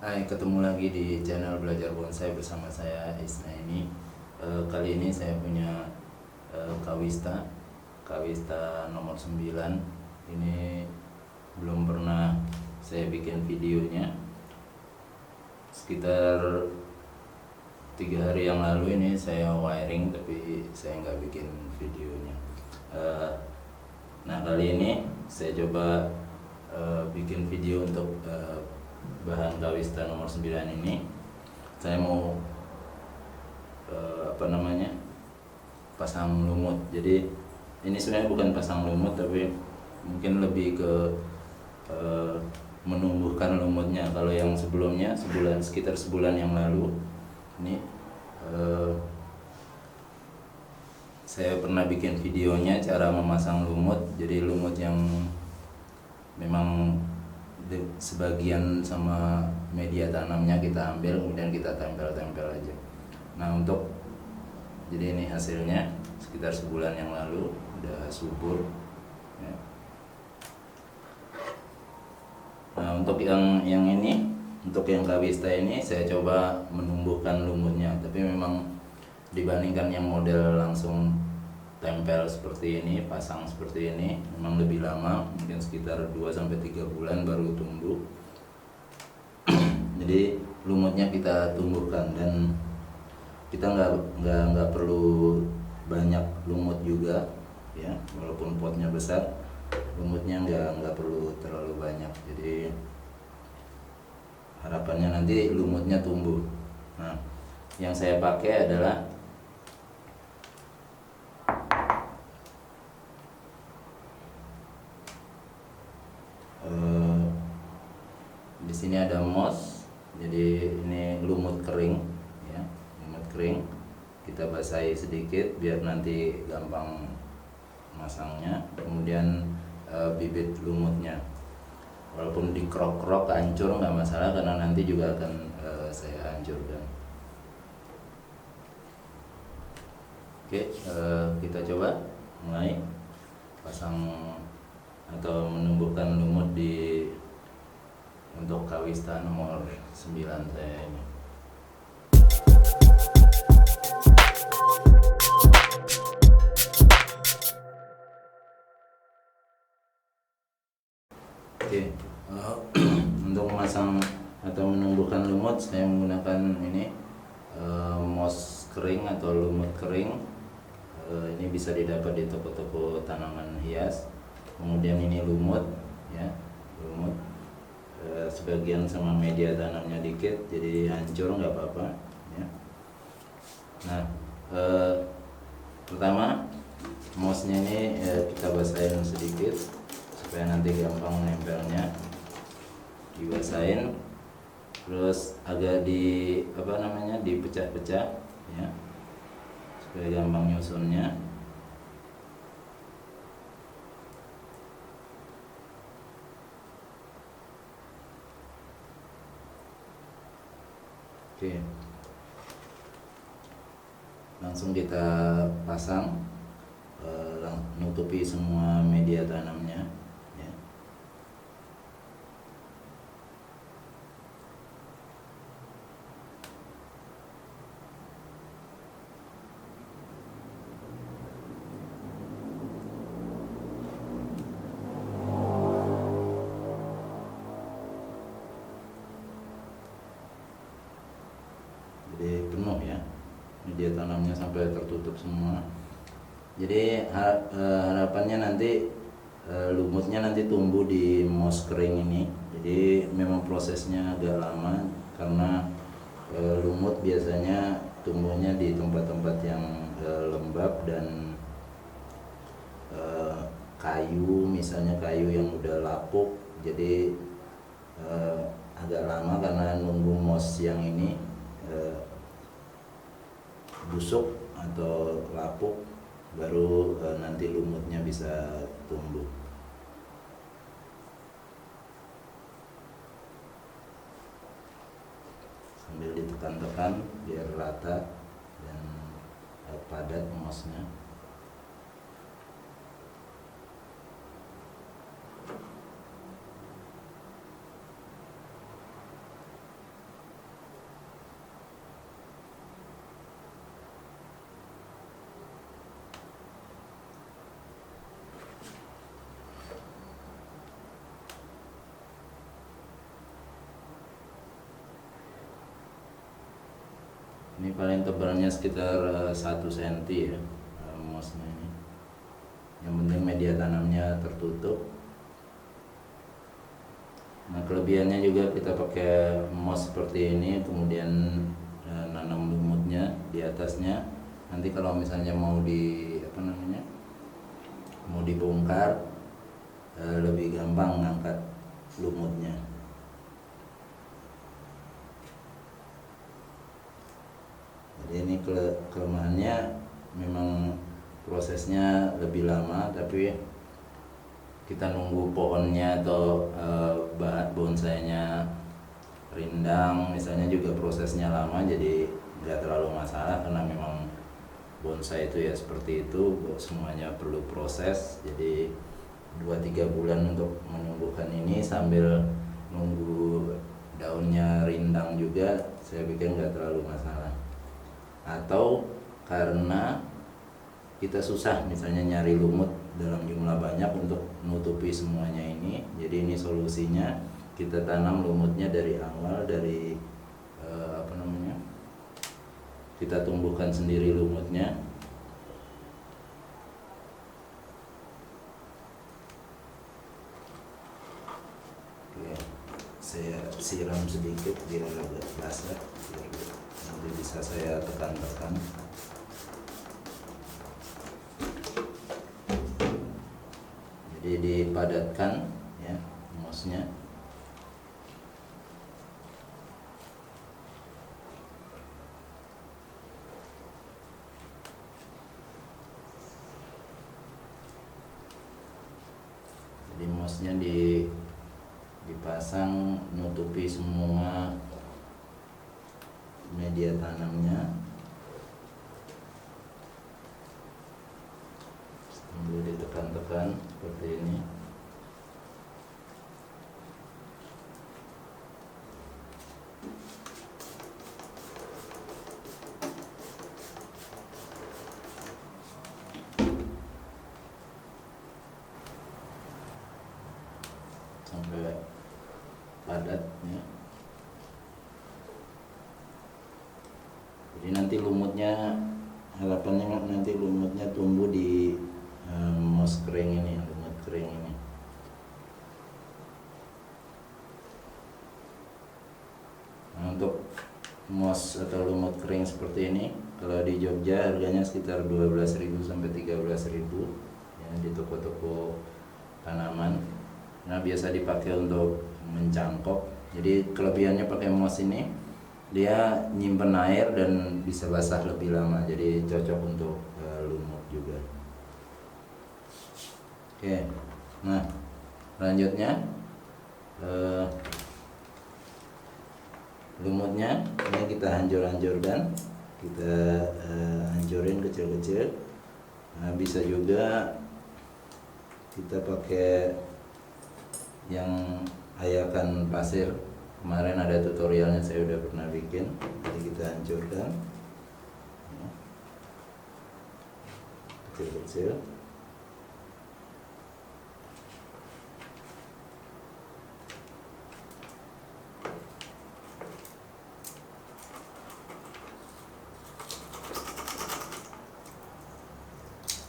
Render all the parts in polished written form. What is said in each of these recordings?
Hai, ketemu lagi di channel Belajar Bonsai bersama saya Isna ini. Kali ini saya punya Kawista nomor 9. Ini belum pernah saya bikin videonya. Sekitar 3 hari yang lalu ini saya wiring, tapi saya nggak bikin videonya. Nah, kali ini saya coba bikin video untuk bahan Kawista nomor 9 ini. Saya mau pasang lumut. Jadi ini sebenarnya bukan pasang lumut, tapi mungkin lebih ke menumbuhkan lumutnya. Kalau yang sebelumnya sekitar sebulan yang lalu ini saya pernah bikin videonya cara memasang lumut. Jadi lumut yang memang sebagian sama media tanamnya kita ambil, kemudian kita tempel-tempel aja. Nah, jadi ini hasilnya sekitar sebulan yang lalu, udah subur ya. Nah, untuk yang ini, untuk yang Kawista ini saya coba menumbuhkan lumutnya, tapi memang dibandingkan yang model langsung tempel seperti ini, pasang seperti ini, memang lebih lama, mungkin sekitar 2-3 bulan baru tumbuh. Jadi lumutnya kita tumbuhkan, dan kita nggak perlu banyak lumut juga ya, walaupun potnya besar, lumutnya nggak perlu terlalu banyak. Jadi harapannya nanti lumutnya tumbuh. Nah, yang saya pakai adalah di sini ada moss. Jadi ini lumut kering ya, lumut kering. Kita basahi sedikit biar nanti gampang masangnya. Kemudian bibit lumutnya, walaupun dikrok-krok hancur nggak masalah, karena nanti juga akan saya hancurkan. Oke, kita coba mulai pasang atau menumbuhkan lumut untuk Kawista nomor 9 saya ini. Oke, untuk memasang atau menumbuhkan lumut saya menggunakan ini moss kering atau lumut kering. Ini bisa didapat di toko-toko tanaman hias. Kemudian ini lumut ya, lumut sebagian sama media tanamnya dikit, jadi hancur nggak apa-apa ya. Nah, pertama mossnya ini kita basahin sedikit supaya nanti gampang nempelnya. Dibasahin, terus agak dipecah-pecah ya, supaya gampang nyusunnya. Oke, langsung kita pasang, nutupi semua media tanamnya ya. Jadi penuh ya, media tanamnya sampai tertutup semua. Jadi harapannya nanti lumutnya nanti tumbuh di moss kering ini. Jadi memang prosesnya agak lama, karena lumut biasanya tumbuhnya di tempat-tempat yang lembab dan kayu, misalnya kayu yang udah lapuk. Jadi agak lama karena nunggu moss yang ini busuk atau lapuk, baru nanti lumutnya bisa tumbuh. Sambil ditekan-tekan biar rata dan padat mossnya. Ini paling tebalnya sekitar 1 cm ya, mossnya ini. Yang penting media tanamnya tertutup. Nah, kelebihannya juga kita pakai moss seperti ini, kemudian nanam lumutnya di atasnya. Nanti kalau misalnya mau mau dibongkar, lebih gampang ngangkat lumutnya. Jadi ini kelemahannya memang prosesnya lebih lama, tapi kita nunggu pohonnya atau bonsainya rindang misalnya juga prosesnya lama, jadi nggak terlalu masalah karena memang bonsai itu ya seperti itu, semuanya perlu proses. Jadi 2-3 bulan untuk menumbuhkan ini sambil nunggu daunnya rindang juga, saya pikir nggak terlalu masalah. Atau karena kita susah misalnya nyari lumut dalam jumlah banyak untuk nutupi semuanya ini, jadi ini solusinya, kita tanam lumutnya dari awal, dari kita tumbuhkan sendiri lumutnya. Oke, saya siram sedikit biar agak basah, biar nanti bisa saya tekan-tekan. Jadi dipadatkan ya mossnya. Jadi mossnya dipasang nutupi semua media tanamnya sambil ditekan-tekan seperti ini. Sampai padat ya. Jadi nanti lumutnya, harapannya nanti lumutnya tumbuh di moss kering ini, lumut kering ini. Nah, untuk moss atau lumut kering seperti ini, kalau di Jogja harganya sekitar 12.000 sampai 13.000 ya, di toko-toko tanaman. Nah, biasa dipakai untuk mencangkok. Jadi kelebihannya pakai moss ini, dia nyimpen air dan bisa basah lebih lama, jadi cocok untuk lumut juga. Oke, nah selanjutnya lumutnya ini kita hancurkan, kita hancurin kecil-kecil. Nah, bisa juga kita pakai yang ayakan pasir. Kemarin ada tutorialnya, saya udah pernah bikin. Jadi kita hancurkan kecil-kecil.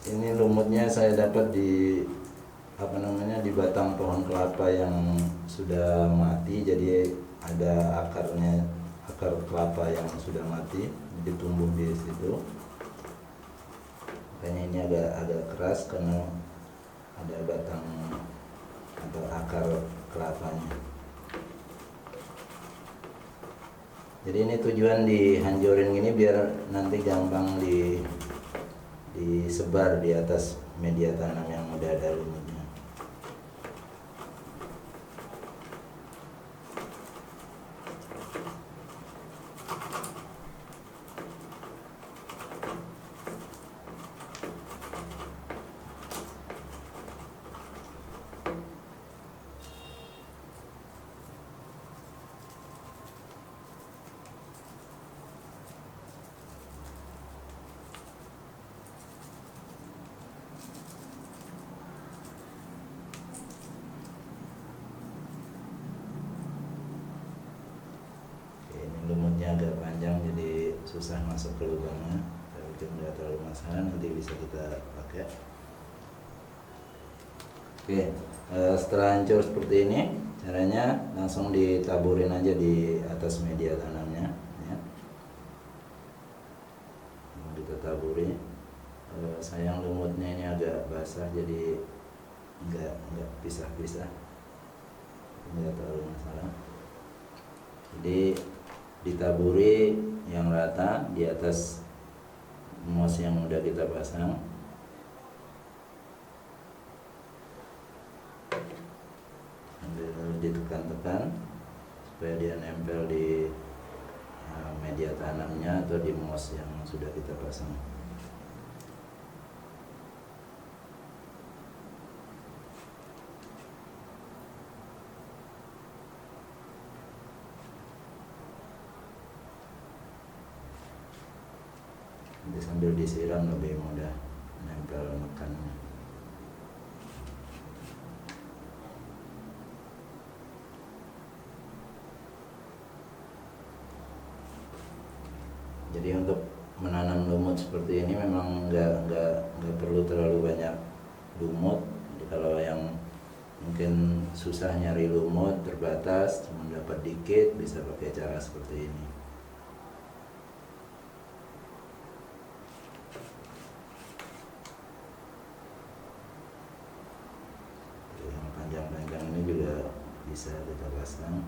Ini lumutnya saya dapat di di batang pohon kelapa yang sudah mati, jadi ada akarnya, akar kelapa yang sudah mati, jadi tumbuh di situ. Makanya ini agak keras karena ada batang atau akar kelapanya. Jadi ini tujuan dihancurin gini biar nanti gampang disebar di atas media tanam yang udah ada lumutnya. susah masuk ke lubangnya, tapi itu nggak terlalu masalah, nanti bisa kita pakai. Oke, setelah hancur seperti ini, caranya langsung ditaburin aja di atas media tanamnya ya. Kita taburi. Sayang lumutnya ini agak basah, jadi nggak pisah-pisah, nggak terlalu masalah. Jadi ditaburi yang rata di atas moss yang udah kita pasang. Sambil ditekan-tekan supaya dia nempel di media tanamnya atau di moss yang sudah kita pasang. Nanti sambil disiram lebih mudah nempel mekannya. Jadi untuk menanam lumut seperti ini memang nggak perlu terlalu banyak lumut. Jadi kalau yang mungkin susah nyari lumut, terbatas, cuma dapat dikit, bisa pakai cara seperti ini. Yang panjang-panjang ini juga bisa kita pasang.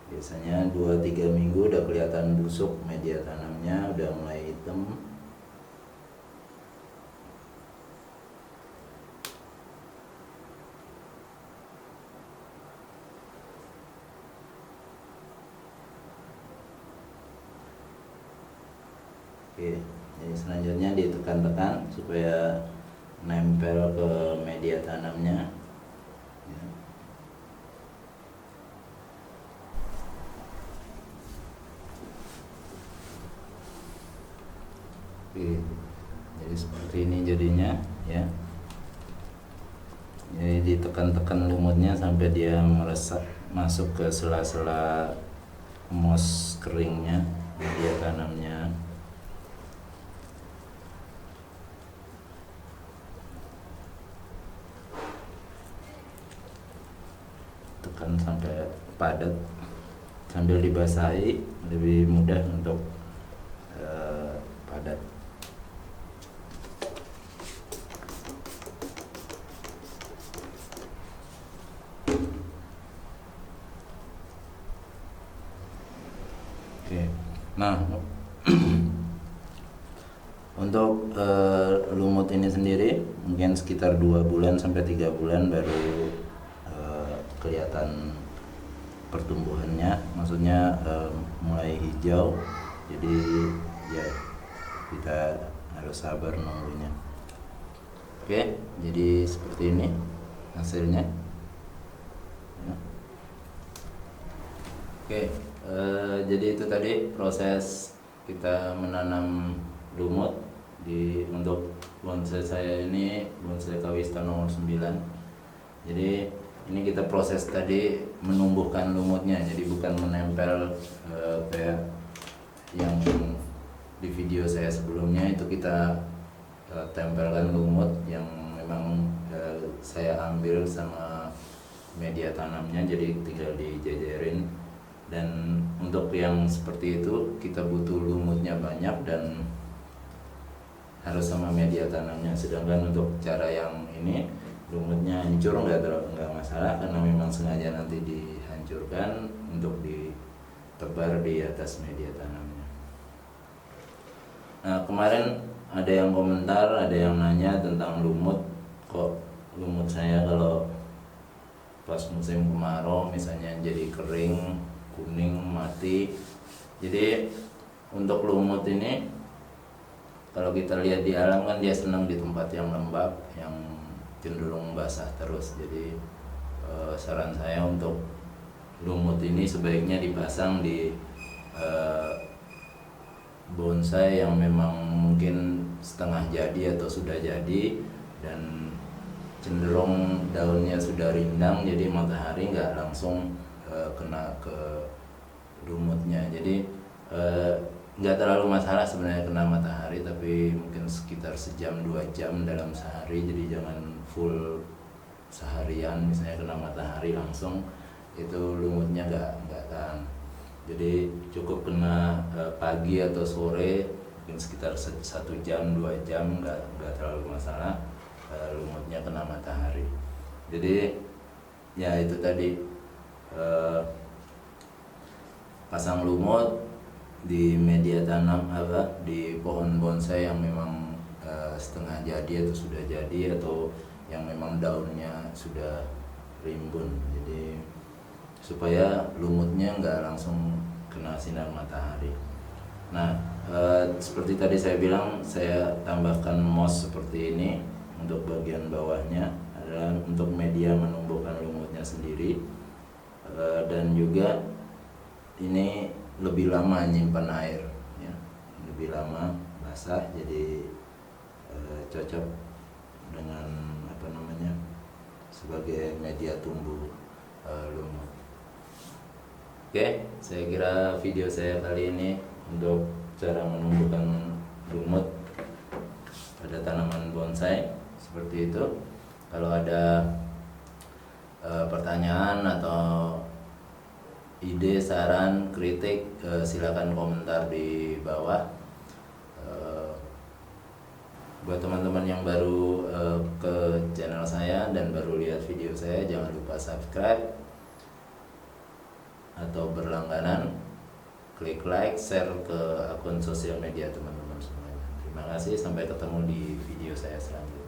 Biasanya 2-3 minggu udah kelihatan busuk media tanamnya, udah mulai hitam. Oke, jadi selanjutnya ditekan-tekan supaya nempel ke media tanamnya ya. Oke, jadi seperti ini jadinya ya. Jadi ditekan-tekan lumutnya sampai dia meresap masuk ke sela-sela moss keringnya media tanamnya. Tekan sampai padat, sambil dibasahi lebih mudah untuk padat. Oke, nah untuk lumut ini sendiri mungkin sekitar 2 bulan sampai 3 bulan baru kelihatan pertumbuhannya, maksudnya mulai hijau. Jadi ya kita harus sabar nunggunya. Oke, jadi seperti ini hasilnya ya. Oke, jadi itu tadi proses kita menanam lumut untuk bonsai saya ini, bonsai Kawista nomor 9. Jadi ini kita proses tadi menumbuhkan lumutnya, jadi bukan menempel kayak yang di video saya sebelumnya. Itu kita tempelkan lumut yang memang saya ambil sama media tanamnya, jadi tinggal dijajarin. Dan untuk yang seperti itu kita butuh lumutnya banyak dan harus sama media tanamnya. Sedangkan untuk cara yang ini lumutnya hancur nggak masalah, karena memang sengaja nanti dihancurkan untuk ditebar di atas media tanamnya. Nah, kemarin ada yang komentar, ada yang nanya tentang lumut, kok lumut saya kalau pas musim kemarau misalnya jadi kering, kuning, mati. Jadi untuk lumut ini kalau kita lihat di alam kan dia senang di tempat yang lembab, yang cenderung basah terus. Jadi saran saya untuk lumut ini sebaiknya dipasang di bonsai yang memang mungkin setengah jadi atau sudah jadi dan cenderung daunnya sudah rindang, jadi matahari nggak langsung kena ke lumutnya. Jadi nggak terlalu masalah sebenarnya kena matahari, tapi mungkin sekitar sejam 2 jam dalam sehari. Jadi jangan full seharian misalnya kena matahari langsung, itu lumutnya nggak tahan. Jadi cukup kena pagi atau sore, mungkin sekitar 1 jam 2 jam, nggak terlalu masalah lumutnya kena matahari. Jadi ya itu tadi, pasang lumut di media tanam di pohon bonsai yang memang setengah jadi atau sudah jadi, atau yang memang daunnya sudah rimbun. Jadi supaya lumutnya nggak langsung kena sinar matahari. Nah, seperti tadi saya bilang, saya tambahkan moss seperti ini untuk bagian bawahnya, adalah untuk media menumbuhkan lumutnya sendiri, dan juga ini lebih lama nyimpan air, ya, lebih lama basah, jadi cocok dengan sebagai media tumbuh lumut. Oke, saya kira video saya kali ini untuk cara menumbuhkan lumut pada tanaman bonsai seperti itu. Kalau ada pertanyaan atau ide, saran, kritik, silakan komentar di bawah. Buat teman-teman yang baru ke channel saya dan baru lihat video saya, jangan lupa subscribe atau berlangganan, klik like, share ke akun sosial media teman-teman semuanya. Terima kasih, sampai ketemu di video saya selanjutnya.